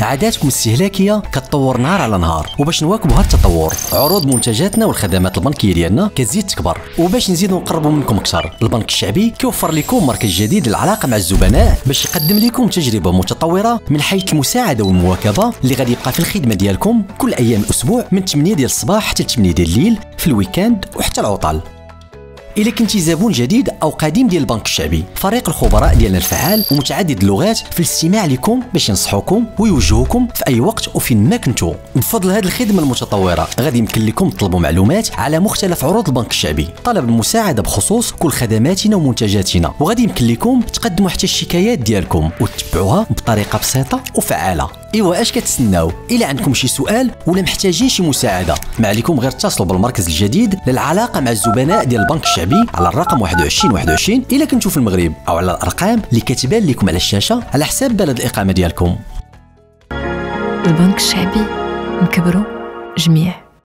عاداتكم الاستهلاكيه كتطور نهار على نهار، وباش نواكبوا هذا التطور عروض منتجاتنا والخدمات البنكيه ديالنا كتزيد تكبر. وباش نزيدوا نقربوا منكم اكثر، البنك الشعبي كيوفر لكم مركز جديد للعلاقه مع الزبناء باش يقدم لكم تجربه متطوره من حيث المساعده والمواكبه اللي غادي يبقى في الخدمه ديالكم كل ايام الاسبوع من 8 ديال الصباح حتى 8 ديال الليل في الويكاند وحتى العطل. إلا كنتي زبون جديد أو قديم ديال البنك الشعبي، فريق الخبراء ديالنا الفعال ومتعدد اللغات في الاستماع لكم باش ينصحوكم ويوجهوكم في أي وقت وفين ما كنتو. بفضل هذه الخدمة المتطورة غادي يمكن لكم تطلبوا معلومات على مختلف عروض البنك الشعبي، طلب المساعدة بخصوص كل خدماتنا ومنتجاتنا، وغادي يمكن لكم تقدموا حتى الشكايات ديالكم وتتبعوها بطريقة بسيطة وفعالة. ايوا اش كتسناو؟ إلا عندكم شي سؤال ولا محتاجين شي مساعدة، ما عليكم غير اتصلوا بالمركز الجديد للعلاقة مع الزبناء ديال البنك الشعبي على الرقم 21 إلا كنتو في المغرب، أو على الأرقام اللي كتبان لكم على الشاشة على حساب بلد الإقامة ديالكم. البنك الشعبي، نكبروا جميع.